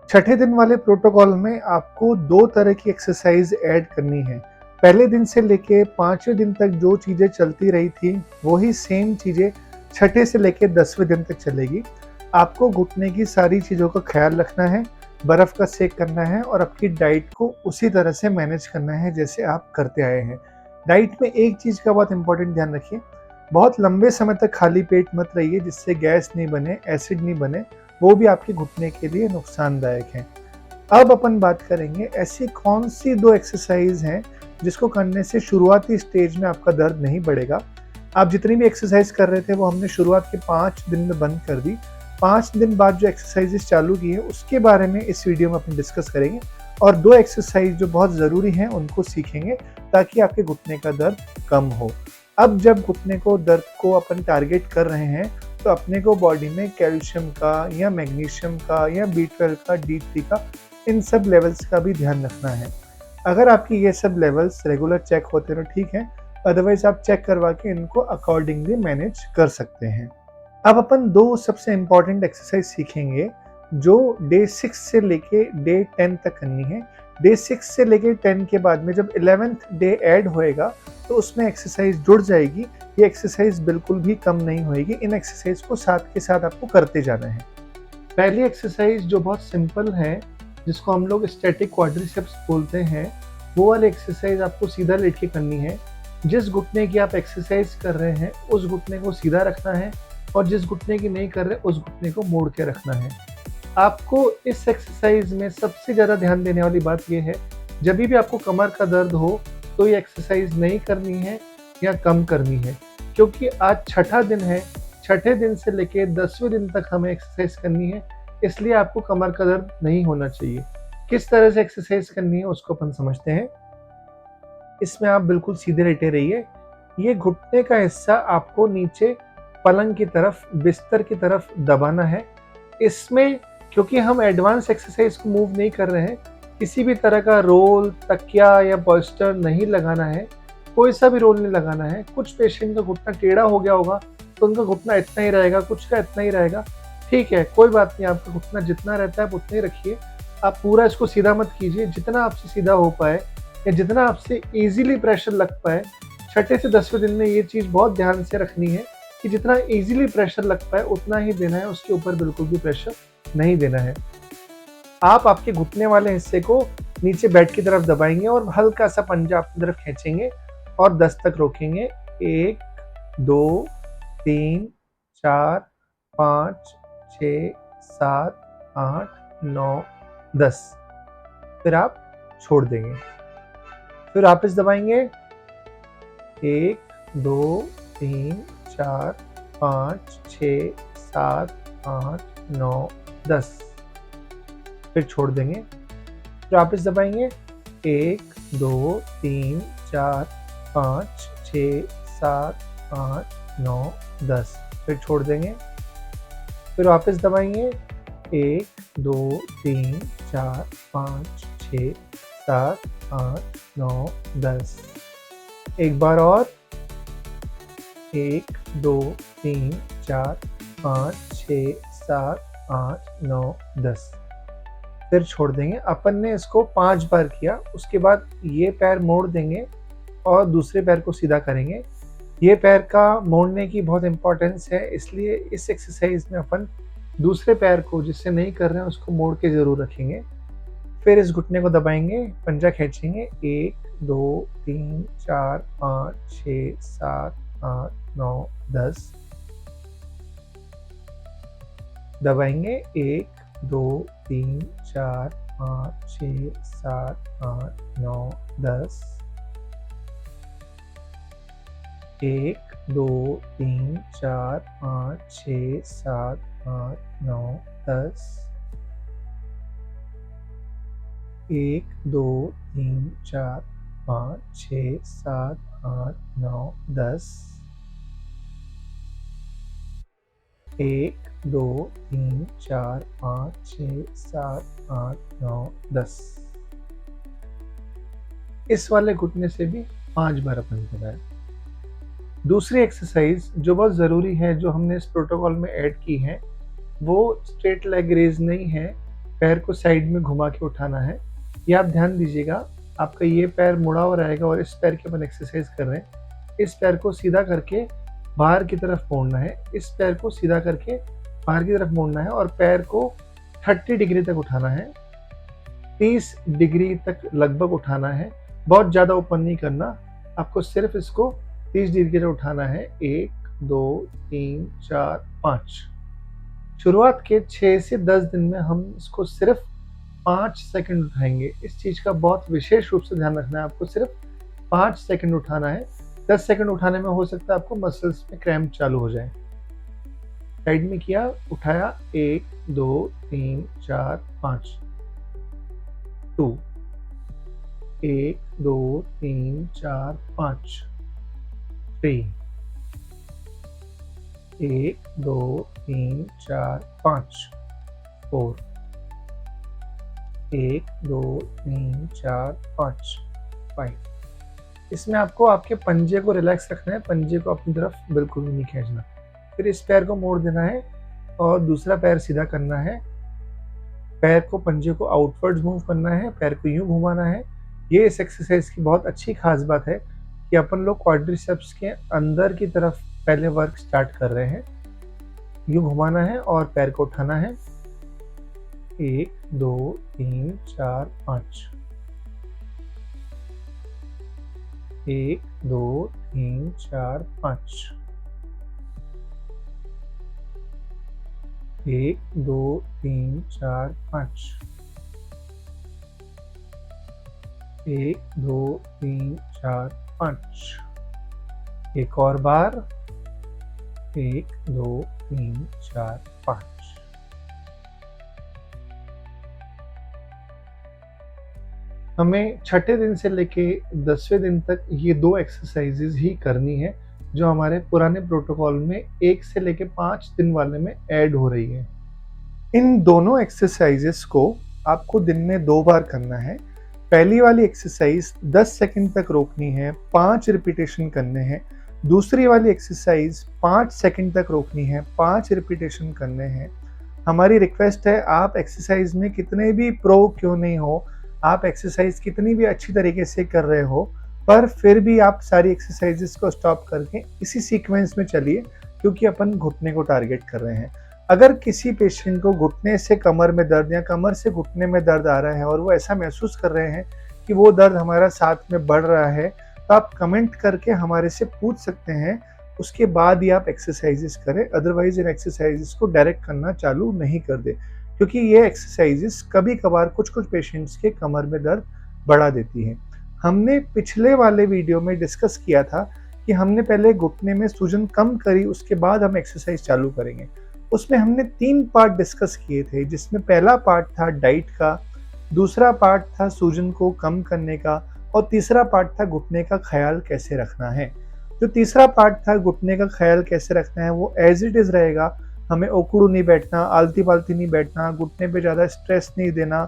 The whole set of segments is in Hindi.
छठे दिन वाले प्रोटोकॉल में आपको 2 तरह की एक्सरसाइज ऐड करनी है। पहले दिन से लेके 5वें दिन तक जो चीज़ें चलती रही थी, वही सेम चीज़ें छठे से लेके 10वें दिन तक चलेगी। आपको घुटने की सारी चीज़ों का ख़्याल रखना है, बर्फ़ का सेक करना है और आपकी डाइट को उसी तरह से मैनेज करना है जैसे आप करते आए हैं। डाइट में एक चीज़ का बहुत इम्पोर्टेंट ध्यान रखिए, बहुत लंबे समय तक खाली पेट मत रहिए जिससे गैस नहीं बने, एसिड नहीं बने, वो भी आपके घुटने के लिए नुकसानदायक है। अब अपन बात करेंगे ऐसी कौन-सी 2 एक्सरसाइज़ हैं जिसको करने से शुरुआती स्टेज में आपका दर्द नहीं बढ़ेगा। आप जितनी भी एक्सरसाइज़ कर रहे थे वो हमने शुरुआत के 5 दिन में बंद कर दी। 5 दिन बाद जो एक्सरसाइज़ेज़ चालू की है उसके बारे में इस वीडियो में अपन डिस्कस करेंगे और 2 एक्सरसाइज़ जो बहुत ज़रूरी हैं उनको सीखेंगे ताकि आपके घुटने का दर्द कम हो। अब जब घुटने को दर्द को अपन टारगेट कर रहे हैं तो अपने को बॉडी में कैल्शियम का या मैग्नीशियम का या B12 का, D3 का, इन सब लेवल्स का भी ध्यान रखना है। अगर आपकी ये सब लेवल्स रेगुलर चेक होते हैं तो ठीक है, अदरवाइज आप चेक करवा के इनको अकॉर्डिंगली मैनेज कर सकते हैं। अब अपन 2 सबसे इम्पोर्टेंट एक्सरसाइज सीखेंगे जो डे 6 से लेके डे 10 तक करनी है। डे 6 से लेके 10 के बाद में जब 11th डे ऐड होएगा तो उसमें एक्सरसाइज जुड़ जाएगी। ये एक्सरसाइज बिल्कुल भी कम नहीं होएगी। इन एक्सरसाइज को साथ के साथ आपको करते जाना है। पहली एक्सरसाइज जो बहुत सिंपल है, जिसको हम लोग स्टैटिक क्वाड्रिसेप्स बोलते हैं, वो वाली एक्सरसाइज आपको सीधा लेट के करनी है। जिस घुटने की आप एक्सरसाइज कर रहे हैं उस घुटने को सीधा रखना है और जिस घुटने की नहीं कर रहे उस घुटने को मोड़ के रखना है। आपको इस एक्सरसाइज में सबसे ज़्यादा ध्यान देने वाली बात ये है, जब भी आपको कमर का दर्द हो तो ये एक्सरसाइज नहीं करनी है या कम करनी है, क्योंकि आज छठा दिन है। छठे दिन से लेके 10वें दिन तक हमें एक्सरसाइज करनी है, इसलिए आपको कमर का दर्द नहीं होना चाहिए। किस तरह से एक्सरसाइज करनी है उसको अपन समझते हैं। इसमें आप बिल्कुल सीधे लेटे रहिए। ये घुटने का हिस्सा आपको नीचे पलंग की तरफ, बिस्तर की तरफ दबाना है। इसमें क्योंकि हम एडवांस एक्सरसाइज को मूव नहीं कर रहे हैं, किसी भी तरह का रोल, तकिया या बॉल्स्टर नहीं लगाना है, कोई सा भी रोल नहीं लगाना है। कुछ पेशेंट का घुटना टेढ़ा हो गया होगा तो उनका घुटना इतना ही रहेगा, कुछ का इतना ही रहेगा। ठीक है, कोई बात नहीं, आपका घुटना जितना रहता है आप उतना ही रखिए। आप पूरा इसको सीधा मत कीजिए, जितना आपसे सीधा हो पाए या जितना आपसे ईज़िली प्रेशर लग पाए। छठे से 10वें दिन में ये चीज़ बहुत ध्यान से रखनी है कि जितना ईज़िली प्रेशर लग पाए उतना ही देना है, उसके ऊपर बिल्कुल भी प्रेशर नहीं देना है। आप आपके घुटने वाले हिस्से को नीचे बेड की तरफ दबाएँगे और हल्का सा पंजा अपनी तरफ खींचेंगे और 10 तक रोकेंगे। 1, 2, 3, 4, 5, 6, 7, 8, 9, 10। फिर आप छोड़ देंगे। फिर वापस दबाएँगे। 1, 2, 3, 4, 5, 6, 7, 8, 9, 10। फिर छोड़ देंगे। फिर वापस दबाएँगे। 1, 2, 3, 4, 5, 6, 7, 8, 9, 10। फिर छोड़ देंगे। फिर वापस दबाएँगे। 1, 2, 3, 4, 5, 6, 7, 8, 9, 10। एक बार और। 1, 2, 3, 4, 5, 6, 7, 8, 9, 10। फिर छोड़ देंगे। अपन ने इसको 5 बार किया, उसके बाद ये पैर मोड़ देंगे और दूसरे पैर को सीधा करेंगे। ये पैर का मोड़ने की बहुत इम्पोर्टेंस है, इसलिए इस एक्सरसाइज में अपन दूसरे पैर को, जिससे नहीं कर रहे हैं, उसको मोड़ के ज़रूर रखेंगे। फिर इस घुटने को दबाएँगे, पंजा खींचेंगे। 1, 2, 3, 4, 5, 6, 7, 8, 9, 10। दबाएँगे। 1, 2, 3, 4, 5, 6, 7, 8, 9, 10। 1, 2, 3, 4, 5, 6, 7, 8, 9, 10। 1, 2, 3, 4, 5, 6, 7, 8, 9, 10। 1, 2, 3, 4, 5, 6, 7, 8, 9, 10। इस वाले घुटने से भी 5 बार अपन कराए। दूसरी एक्सरसाइज जो बहुत ज़रूरी है, जो हमने इस प्रोटोकॉल में ऐड की है, वो स्ट्रेट लेग रेज़ नहीं है, पैर को साइड में घुमा के उठाना है। ये आप ध्यान दीजिएगा, आपका ये पैर मुड़ा हुआ रहेगा और इस पैर की अपन एक्सरसाइज कर रहे हैं। इस पैर को सीधा करके बाहर की तरफ मोड़ना है, इस पैर को सीधा करके बाहर की तरफ मोड़ना है और पैर को 30 डिग्री तक उठाना है, 30 डिग्री तक लगभग उठाना है। बहुत ज़्यादा ऊपर नहीं करना, आपको सिर्फ इसको 30 डिग्री तक उठाना है। 1, 2, 3, 4, 5। शुरुआत के 6 से 10 दिन में हम इसको सिर्फ 5 सेकंड उठाएंगे। इस चीज़ का बहुत विशेष रूप से ध्यान रखना है, आपको सिर्फ 5 सेकंड उठाना है। 10 सेकंड उठाने में हो सकता है आपको मसल्स में क्रैम्प चालू हो जाए। साइड में किया, उठाया, 1, 2, 3, 4, 5, 2, 1, 2, 3, 4, 5, 3, 1, 2, 3, 4, 5, 4, 1, 2, 3, 4, 5, 5। इसमें आपको आपके पंजे को रिलैक्स रखना है, पंजे को अपनी तरफ बिल्कुल भी नहीं खींचना। फिर इस पैर को मोड़ देना है और दूसरा पैर सीधा करना है। पैर को, पंजे को आउटवर्ड्स मूव करना है, पैर को यूं घुमाना है। ये इस एक्सरसाइज की बहुत अच्छी खास बात है कि अपन लोग क्वाड्रिसेप्स के अंदर की तरफ पहले वर्क स्टार्ट कर रहे हैं। यूं घुमाना है और पैर को उठाना है। 1, 2, 3, 4, 5, 1, 2, 3, 4, 5, 1, 2, 3, 4, 5, 1, 2, 3, 4, 5। एक और बार, 1, 2, 3, 4, 5। हमें छठे दिन से लेके 10वें दिन तक ये 2 एक्सरसाइजेज ही करनी है, जो हमारे पुराने प्रोटोकॉल में 1 से लेके 5 दिन वाले में ऐड हो रही है। इन दोनों एक्सरसाइजेस को आपको दिन में 2 बार करना है। पहली वाली एक्सरसाइज 10 सेकंड तक रोकनी है, 5 रिपीटेशन करने हैं। दूसरी वाली एक्सरसाइज 5 सेकंड तक रोकनी है, 5 रिपीटेशन करने हैं। हमारी रिक्वेस्ट है, आप एक्सरसाइज में कितने भी प्रो क्यों नहीं हो, आप एक्सरसाइज कितनी भी अच्छी तरीके से कर रहे हो, पर फिर भी आप सारी एक्सरसाइजेस को स्टॉप करके इसी सीक्वेंस में चलिए, क्योंकि अपन घुटने को टारगेट कर रहे हैं। अगर किसी पेशेंट को घुटने से कमर में दर्द या कमर से घुटने में दर्द आ रहा है और वो ऐसा महसूस कर रहे हैं कि वो दर्द हमारा साथ में बढ़ रहा है, तो आप कमेंट करके हमारे से पूछ सकते हैं, उसके बाद ही आप एक्सरसाइजेस करें। अदरवाइज इन एक्सरसाइजेस को डायरेक्ट करना चालू नहीं कर दे, क्योंकि ये एक्सरसाइजेस कभी कभार कुछ पेशेंट्स के कमर में दर्द बढ़ा देती है। हमने पिछले वाले वीडियो में डिस्कस किया था कि हमने पहले घुटने में सूजन कम करी, उसके बाद हम एक्सरसाइज चालू करेंगे। उसमें हमने 3 पार्ट डिस्कस किए थे, जिसमें पहला पार्ट था डाइट का, दूसरा पार्ट था सूजन को कम करने का और तीसरा पार्ट था घुटने का ख्याल कैसे रखना है। जो तीसरा पार्ट था घुटने का ख्याल कैसे रखना है, वो एज इट इज रहेगा। हमें ओकड़ू नहीं बैठना, आलती पालती नहीं बैठना, घुटने पे ज़्यादा स्ट्रेस नहीं देना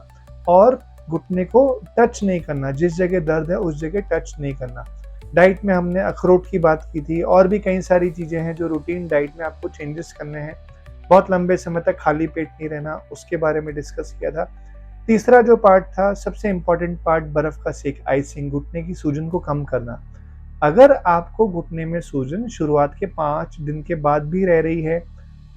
और घुटने को टच नहीं करना, जिस जगह दर्द है उस जगह टच नहीं करना। डाइट में हमने अखरोट की बात की थी, और भी कई सारी चीज़ें हैं जो रूटीन डाइट में आपको चेंजेस करने हैं। बहुत लंबे समय तक खाली पेट नहीं रहना, उसके बारे में डिस्कस किया था। तीसरा जो पार्ट था, सबसे इम्पॉर्टेंट पार्ट, बर्फ़ का सेक, आइसिंग, घुटने की सूजन को कम करना। अगर आपको घुटने में सूजन शुरुआत के 5 दिन के बाद भी रह रही है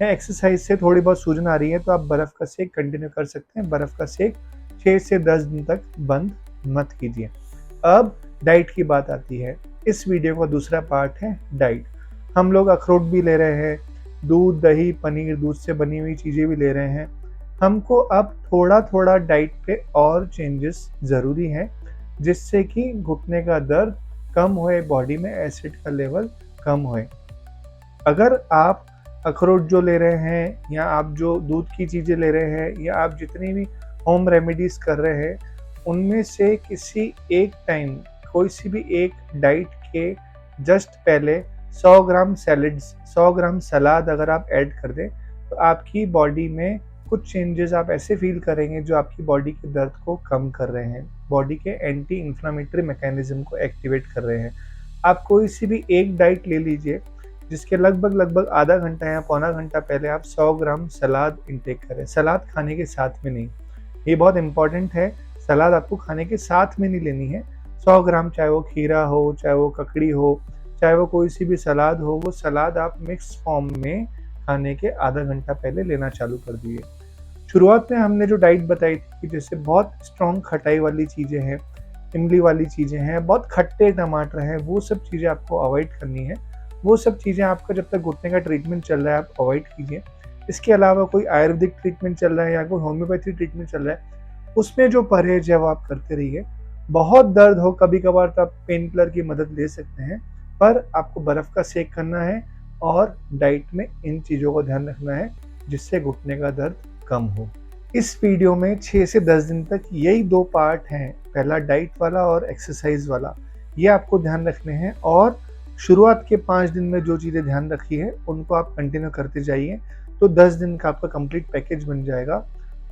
या एक्सरसाइज से थोड़ी बहुत सूजन आ रही है, तो आप बर्फ़ का सेक कंटिन्यू कर सकते हैं। बर्फ़ का सेक 6 से 10 दिन तक बंद मत कीजिए। अब डाइट की बात आती है। इस वीडियो का दूसरा पार्ट है डाइट। हम लोग अखरोट भी ले रहे हैं, दूध, दही, पनीर, दूध से बनी हुई चीज़ें भी ले रहे हैं। हमको अब थोड़ा थोड़ा डाइट पे और चेंजेस ज़रूरी हैं, जिससे कि घुटने का दर्द कम होए, बॉडी में एसिड का लेवल कम होए। अगर आप अखरोट जो ले रहे हैं या आप जो दूध की चीज़ें ले रहे हैं या आप जितनी भी होम रेमेडीज़ कर रहे हैं, उनमें से किसी एक टाइम कोई सी भी एक डाइट के जस्ट पहले 100 ग्राम सैलड्स, 100 ग्राम सलाद अगर आप ऐड कर दें, तो आपकी बॉडी में कुछ चेंजेस आप ऐसे फील करेंगे जो आपकी बॉडी के दर्द को कम कर रहे हैं, बॉडी के एंटी इन्फ्लामेटरी मैकेनिज्म को एक्टिवेट कर रहे हैं। आप कोई सी भी एक डाइट ले लीजिए, जिसके लगभग आधा घंटा या पौना घंटा पहले आप 100 ग्राम सलाद इंटेक करें। सलाद खाने के साथ में नहीं, ये बहुत इंपॉर्टेंट है। सलाद आपको खाने के साथ में नहीं लेनी है। 100 ग्राम चाहे वो खीरा हो, चाहे वो ककड़ी हो, चाहे वो कोई सी भी सलाद हो, वो सलाद आप मिक्स फॉर्म में खाने के आधा घंटा पहले लेना चालू कर दीजिए। शुरुआत में हमने जो डाइट बताई थी कि जैसे बहुत स्ट्रॉन्ग खटाई वाली चीज़ें हैं, इमली वाली चीज़ें हैं, बहुत खट्टे टमाटर हैं, वो सब चीज़ें आपको अवॉइड करनी है। वो सब चीज़ें आपका जब तक घुटने का ट्रीटमेंट चल रहा है आप अवॉइड कीजिए। इसके अलावा कोई आयुर्वेदिक ट्रीटमेंट चल रहा है या कोई होम्योपैथी ट्रीटमेंट चल रहा है, उसमें जो परहेज है वो आप करते रहिए। बहुत दर्द हो कभी-कभार तो आप पेन किलर की मदद ले सकते हैं, पर आपको बर्फ़ का सेक करना है और डाइट में इन चीज़ों का ध्यान रखना है, जिससे घुटने का दर्द कम हो। इस वीडियो में 6 से 10 दिन तक यही 2 पार्ट हैं, पहला डाइट वाला और एक्सरसाइज़ वाला। ये आपको ध्यान रखने हैं और शुरुआत के 5 दिन में जो चीज़ें ध्यान रखी है, उनको आप कंटिन्यू करते जाइए, तो 10 दिन का आपका कंप्लीट पैकेज बन जाएगा।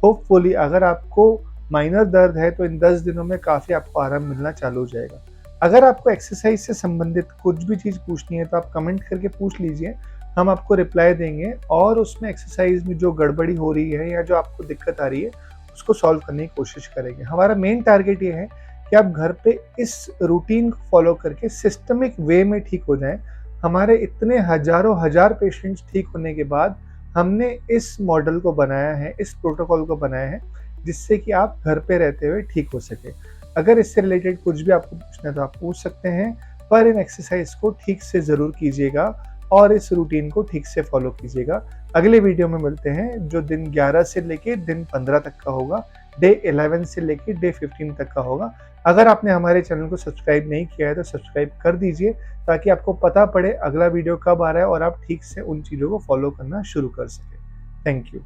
होपफुली अगर आपको माइनर दर्द है, तो इन 10 दिनों में काफ़ी आपको आराम मिलना चालू हो जाएगा। अगर आपको एक्सरसाइज़ से संबंधित कुछ भी चीज़ पूछनी है, तो आप कमेंट करके पूछ लीजिए। हम आपको रिप्लाई देंगे और उसमें एक्सरसाइज में जो गड़बड़ी हो रही है या जो आपको दिक्कत आ रही है, उसको सॉल्व करने की कोशिश करेंगे। हमारा मेन टारगेट ये है कि आप घर पे इस रूटीन को फॉलो करके सिस्टमिक वे में ठीक हो जाएँ। हमारे इतने हज़ारों हज़ार पेशेंट्स ठीक होने के बाद हमने इस मॉडल को बनाया है, इस प्रोटोकॉल को बनाया है, जिससे कि आप घर पे रहते हुए ठीक हो सकें। अगर इससे रिलेटेड कुछ भी आपको पूछना है तो आप पूछ सकते हैं, पर इन एक्सरसाइज को ठीक से ज़रूर कीजिएगा और इस रूटीन को ठीक से फॉलो कीजिएगा। अगले वीडियो में मिलते हैं जो दिन 11 से लेके दिन 15 तक का होगा, डे 11 से लेके डे 15 तक का होगा। अगर आपने हमारे चैनल को सब्सक्राइब नहीं किया है तो सब्सक्राइब कर दीजिए, ताकि आपको पता पड़े अगला वीडियो कब आ रहा है और आप ठीक से उन चीज़ों को फॉलो करना शुरू कर सकें। Thank you.